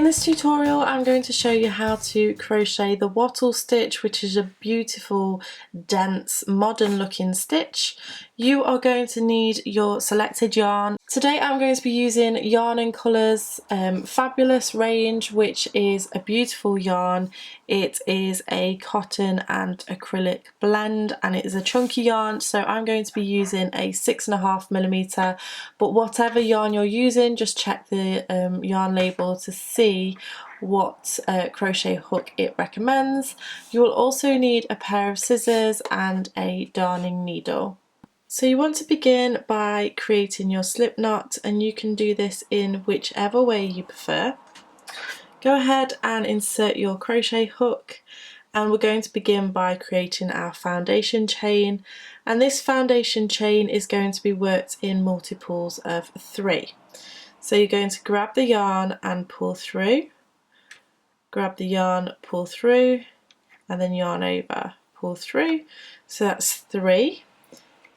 In this tutorial I'm going to show you how to crochet the wattle stitch, which is a beautiful, dense, modern looking stitch. You are going to need your selected yarn. Today I'm going to be using Yarn and Colours Fabulous range, which is a beautiful yarn. It is a cotton and acrylic blend and it is a chunky yarn, so I'm going to be using a 6.5mm, but whatever yarn you're using, just check the yarn label to see what crochet hook it recommends. You will also need a pair of scissors and a darning needle. So you want to begin by creating your slip knot, and you can do this in whichever way you prefer. Go ahead and insert your crochet hook, and we're going to begin by creating our foundation chain, and this foundation chain is going to be worked in multiples of 3. So you're going to grab the yarn and pull through, grab the yarn, pull through, and then yarn over, pull through. So that's 3.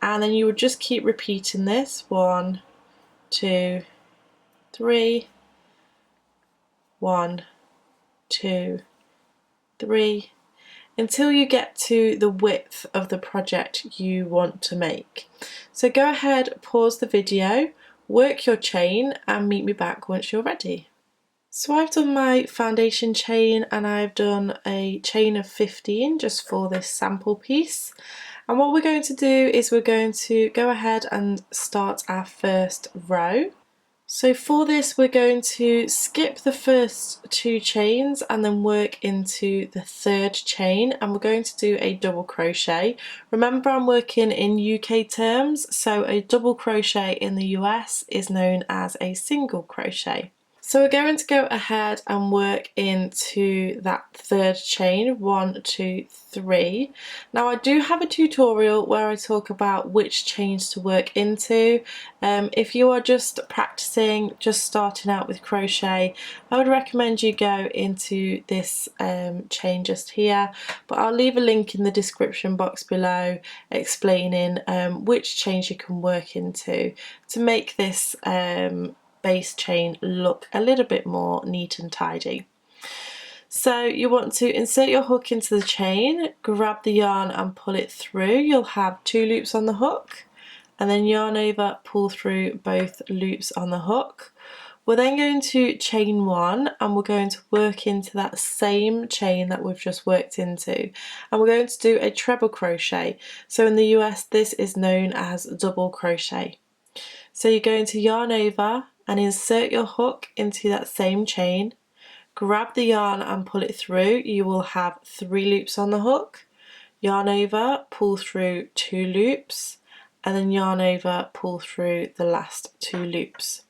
And then you would just keep repeating this 1, 2, 3, 1, 2, 3, until you get to the width of the project you want to make. So go ahead, pause the video, work your chain and meet me back once you're ready. So I've done my foundation chain and I've done a chain of 15 just for this sample piece. And what we're going to do is we're going to go ahead and start our first row. So for this we're going to skip the first 2 chains and then work into the 3rd chain, and we're going to do a double crochet. Remember, I'm working in UK terms, so a double crochet in the US is known as a single crochet. So we're going to go ahead and work into that 3rd chain, 1, 2, 3. Now I do have a tutorial where I talk about which chains to work into. If you are just practicing, just starting out with crochet, I would recommend you go into this chain just here, but I'll leave a link in the description box below explaining which chains you can work into to make this base chain look a little bit more neat and tidy. So you want to insert your hook into the chain, grab the yarn and pull it through. You'll have 2 loops on the hook, and then yarn over, pull through both loops on the hook. We're then going to chain 1 and we're going to work into that same chain that we've just worked into, and we're going to do a treble crochet. So in the US this is known as double crochet. So you're going to yarn over and insert your hook into that same chain, grab the yarn and pull it through. You will have 3 loops on the hook, yarn over, pull through 2 loops, and then yarn over, pull through the last 2 loops.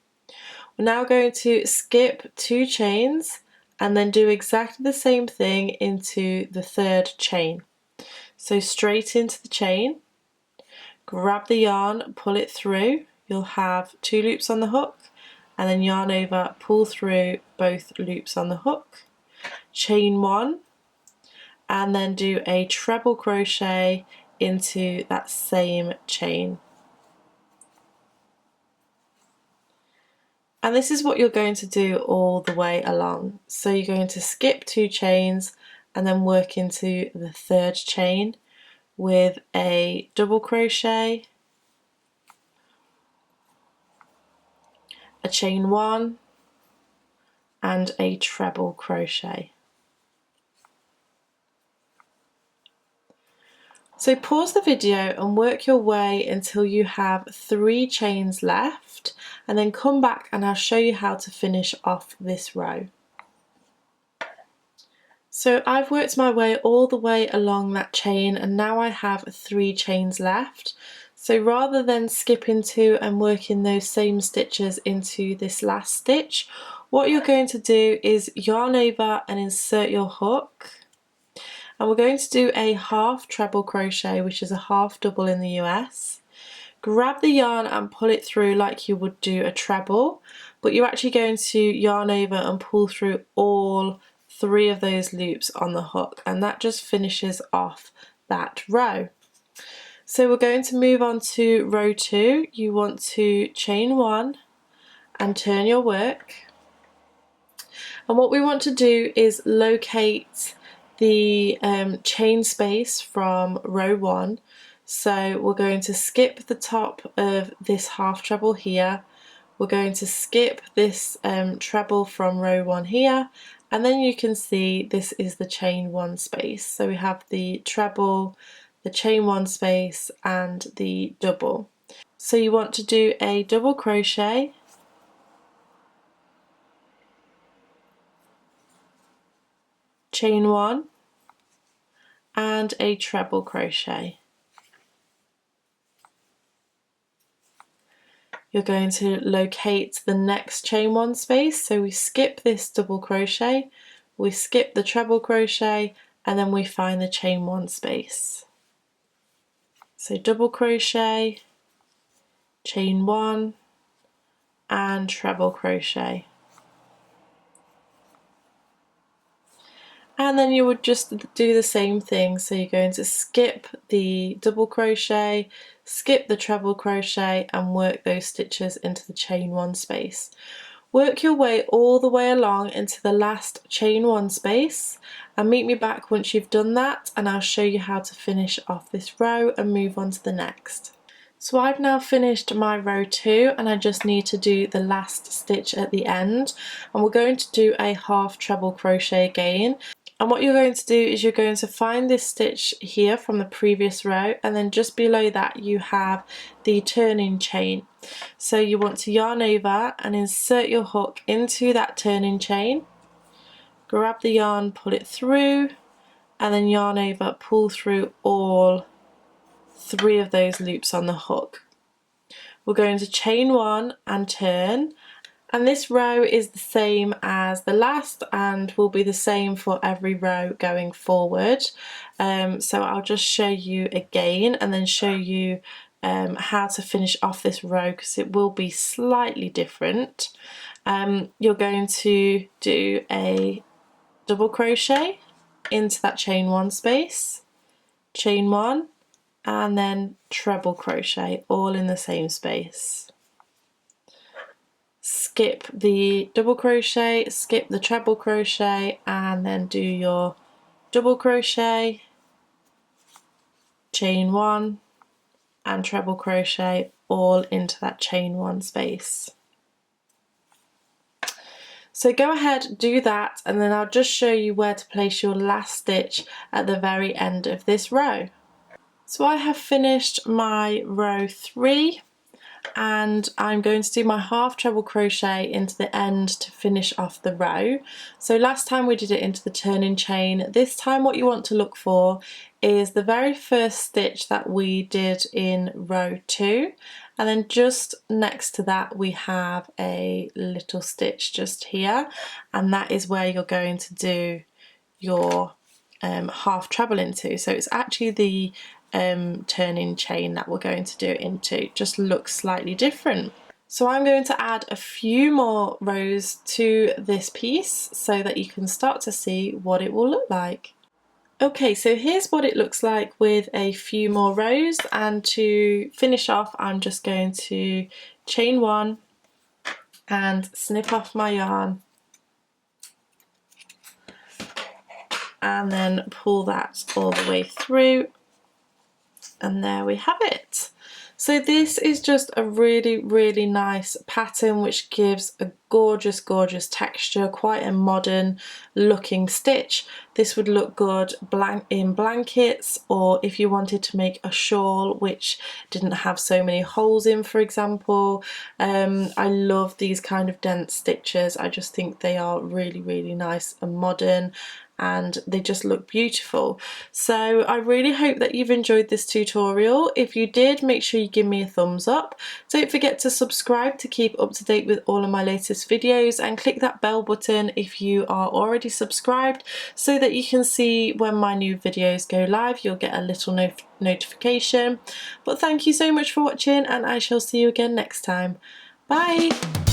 We're now going to skip 2 chains and then do exactly the same thing into the 3rd chain. So straight into the chain, grab the yarn, pull it through. You'll have 2 loops on the hook, and then yarn over, pull through both loops on the hook, chain 1, and then do a treble crochet into that same chain. And this is what you're going to do all the way along. So you're going to skip 2 chains and then work into the 3rd chain with a double crochet, a chain 1, and a treble crochet. So pause the video and work your way until you have 3 chains left, and then come back and I'll show you how to finish off this row. So I've worked my way all the way along that chain and now I have 3 chains left. So rather than skipping 2 and working those same stitches into this last stitch, what you're going to do is yarn over and insert your hook. And we're going to do a half treble crochet, which is a half double in the US. Grab the yarn and pull it through like you would do a treble, but you're actually going to yarn over and pull through all 3 of those loops on the hook, and that just finishes off that row. So we're going to move on to row 2. You want to chain 1 and turn your work. And what we want to do is locate the chain space from row 1. So we're going to skip the top of this half treble here. We're going to skip this treble from row 1 here, and then you can see this is the chain 1 space. So we have the treble, the chain 1 space and the double. So you want to do a double crochet, chain 1 and a treble crochet. You're going to locate the next chain 1 space, so we skip this double crochet, we skip the treble crochet, and then we find the chain 1 space. So double crochet, chain 1 and treble crochet. And then you would just do the same thing, so you're going to skip the double crochet, skip the treble crochet and work those stitches into the chain 1 space. Work your way all the way along into the last chain 1 space and meet me back once you've done that, and I'll show you how to finish off this row and move on to the next. So I've now finished my row 2 and I just need to do the last stitch at the end, and we're going to do a half treble crochet again. And what you're going to do is you're going to find this stitch here from the previous row, and then just below that you have the turning chain. So you want to yarn over and insert your hook into that turning chain, grab the yarn, pull it through, and then yarn over, pull through all 3 of those loops on the hook. We're going to chain 1 and turn, and this row is the same as the last and will be the same for every row going forward. So I'll just show you again and then show you how to finish off this row, because it will be slightly different. You're going to do a double crochet into that chain 1 space, chain 1 and then treble crochet all in the same space. Skip the double crochet, skip the treble crochet and then do your double crochet, chain 1 and treble crochet all into that chain 1 space. So go ahead, do that, and then I'll just show you where to place your last stitch at the very end of this row. So I have finished my row 3 and I'm going to do my half treble crochet into the end to finish off the row. So last time we did it into the turning chain. This time what you want to look for is the very first stitch that we did in row 2, and then just next to that we have a little stitch just here, and that is where you're going to do your half treble into. So it's actually the turning chain that we're going to do it into, just looks slightly different. So I'm going to add a few more rows to this piece so that you can start to see what it will look like. Okay, so here's what it looks like with a few more rows, and to finish off I'm just going to chain 1 and snip off my yarn and then pull that all the way through, and there we have it. So this is just a really nice pattern which gives a gorgeous texture, quite a modern looking stitch. This would look good in blankets, or if you wanted to make a shawl which didn't have so many holes in, for example. I love these kind of dense stitches. I just think they are really nice and modern, and they just look beautiful. So I really hope that you've enjoyed this tutorial. If you did, make sure you give me a thumbs up. Don't forget to subscribe to keep up to date with all of my latest videos, and click that bell button if you are already subscribed so that you can see when my new videos go live. You'll get a little notification. But thank you so much for watching, and I shall see you again next time. Bye!